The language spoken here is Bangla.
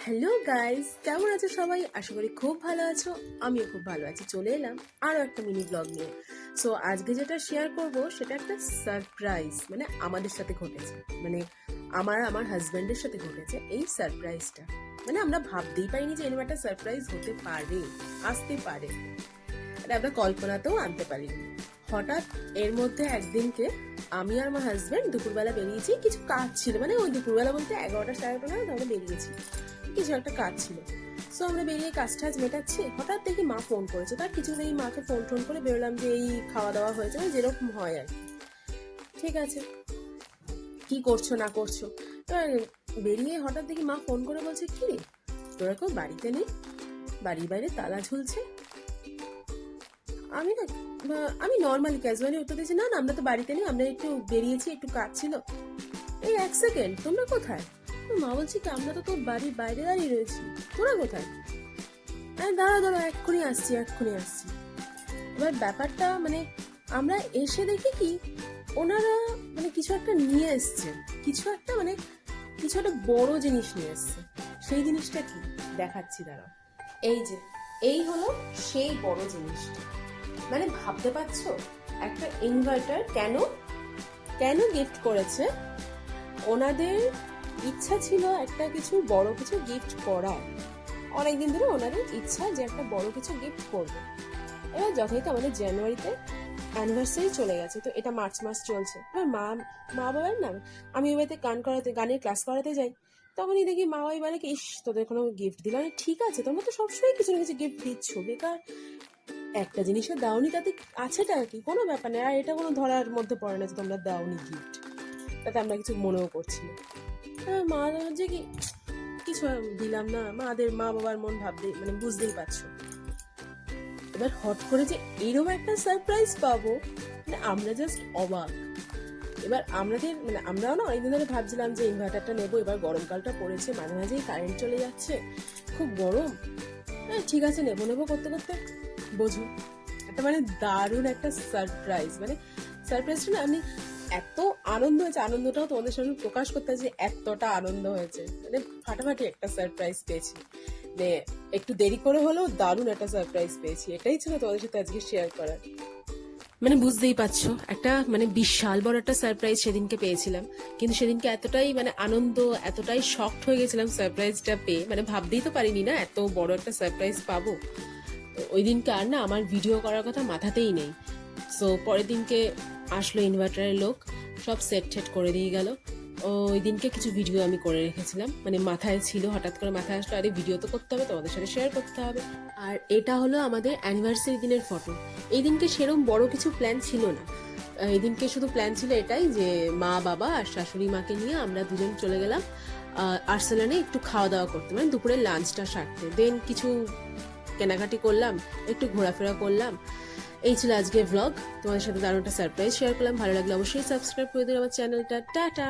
হ্যালো গাইস, কেমন আছো সবাই? আশা করি খুব ভালো আছো। আমিও খুব ভালো আছি। চলে এলাম আরও একটা মিনি ব্লগ নিয়ে। সো আজকে যেটা শেয়ার করব সেটা একটা সারপ্রাইজ, মানে আমাদের সাথে ঘটেছে, মানে আমার হাজব্যান্ডের সাথে ঘটেছে এই সারপ্রাইজটা। মানে আমরা ভাবতেই পারিনি যে এরকম একটা সারপ্রাইজ হতে পারে, আসতে পারে, এটা আমরা কল্পনাতেও আনতে পারিনি। হঠাৎ এর মধ্যে একদিনকে আমি আর আমার হাজব্যান্ড দুপুরবেলা বেরিয়েছি, কিছু কাজ ছিল, মানে ওই দুপুরবেলা বলতে 11টা 11:30 নাগাদ আমরা বেরিয়েছি, কিছু একটা কাজ ছিল। সো আমরা বেরিয়ে কাজ টাজ মেটাচ্ছি, হঠাৎ দেখি মা ফোন করেছে। তার কিছু নেই, মাকে ফোন টোন করে বেরোলাম যে এই খাওয়া দাওয়া হয়েছে, মানে যেরকম হয় আর কি। ঠিক আছে, কি করছো না করছো। এবার বেরিয়ে হঠাৎ দেখি মা ফোন করে বলছে, কি রে তোরা কেউ বাড়িতে নেই, বাড়ির বাইরে তালা ঝুলছে। আমি না আমি নর্মালি ক্যাজুয়ালি উত্তর দিয়েছি, না না আমরা তো বাড়িতে নেই, আমরা একটু বেরিয়েছি, একটু কাজ ছিল। এই এক সেকেন্ড, তোমরা কোথায়? মা বলছি কি, আমরা তো তোর বাড়ির বাইরে দাঁড়িয়ে রয়েছি, তোরা কোথায়? দাঁড়া দাঁড়া, এক্ষুনি আসছি এক্ষুনি আসছি। এবার ব্যাপারটা মানে আমরা এসে দেখি কি, ওনারা মানে কিছু একটা নিয়ে এসছে, কিছু একটা মানে কিছু একটা বড় জিনিস নিয়ে এসছে। সেই জিনিসটা কি দেখাচ্ছি, দাঁড়াও। এই যে, এই হলো সেই বড় জিনিসটা। মানে ভাবতে পারছো, একটা ইনভার্টার কেন কেন গিফট করেছে? ওনাদের ইচ্ছা ছিল একটা কিছু বড় কিছু গিফট করার, অনেকদিন ধরে ওনাদের ইচ্ছা যে একটা বড় কিছু গিফট করবে। এবার যথারীতি আমাদের জানুয়ারিতে অ্যানিভার্সারি চলে গেছে, তো এটা মার্চ মাস চলছে। এবার মা বাবার না, আমি ওই বাড়িতে গানের ক্লাস করাতে যাই, তখনই দেখি মা বাবাই বলে কি, ইস তোদের কোনো গিফট দিলাম। ঠিক আছে, তোমরা তো সবসময় কিছু না কিছু গিফট দিচ্ছ, বেকার একটা জিনিসও দাওনি, তাতে আছেটা কি, কোনো ব্যাপার নেই। আর এটা কোনো ধরার মধ্যে পড়ে না যে তোমরা দাওনি গিফট, তাতে আমরা কিছু মনেও করছি না। মা যে কি কিছু দিলাম না, মা বাবার মন ভাবতে মানে বুঝতেই পারছো। এবার হট করে যে এরকম একটা সারপ্রাইজ পাবো, মানে আমরা জাস্ট অবাক। এবার আমরাও না অনেকদিন ধরে ভাবছিলাম যে ইনভার্টারটা নেবো। এবার গরমকালটা পড়েছে, মাঝে মাঝেই কারেন্ট চলে যাচ্ছে, খুব গরম। ঠিক আছে, নেবো করতে করতে বোঝো একটা মানে দারুণ একটা সারপ্রাইজ। মানে সারপ্রাইজটা না, আমি এত আনন্দ হয়েছে, আনন্দটাও তোমাদের সামনে প্রকাশ করতে যে এতটা আনন্দ হয়েছে, মানে ফাটাফাটি একটা সারপ্রাইজ পেয়েছি। মানে একটু দেরি করে হলেও দারুণ একটা সারপ্রাইজ পেয়েছি, এটাই ছিল তোমাদের সাথে আজকে শেয়ার করার। মানে বুঝতেই পারছো, একটা মানে বিশাল বড় একটা সারপ্রাইজ সেদিনকে পেয়েছিলাম, কিন্তু সেদিনকে এতটাই মানে আনন্দ, এতটাই শকড হয়ে গেছিলাম সারপ্রাইজটা পেয়ে, মানে ভাবতেই তো পারিনি না এত বড় একটা সারপ্রাইজ পাবো। ওই দিনকে আর না আমার ভিডিও করার কথা মাথাতেই নেই। সো পরের দিনকে আসলো ইনভার্টারের লোক, সব সেট করে দিয়ে গেল। ওই দিনকে কিছু ভিডিও আমি করে রেখেছিলাম, মানে মাথায় ছিল, হঠাৎ করে মাথায় আসলো, আরে ভিডিও তো করতে হবে, তোমাদের সাথে শেয়ার করতে হবে। আর এটা হলো আমাদের অ্যানিভার্সারি দিনের ফটো। এই দিনকে সেরকম বড় কিছু প্ল্যান ছিল না। এই দিনকে শুধু প্ল্যান ছিল এটাই যে মা বাবা আর শাশুড়ি মাকে নিয়ে আমরা দুজন চলে গেলাম আর্সেনালে একটু খাওয়া দাওয়া করতে, মানে দুপুরের লাঞ্চটা সারতে। দেন কিছু কেনাকাটি করলাম, একটু ঘোরাফেরা করলাম। এই ছিল আজকে ভ্লগ, তোমাদের সাথে দারুণ একটা সারপ্রাইজ শেয়ার করলাম। ভালো লাগলে অবশ্যই সাবস্ক্রাইব করে দিন আমার চ্যানেলটা। টাটা।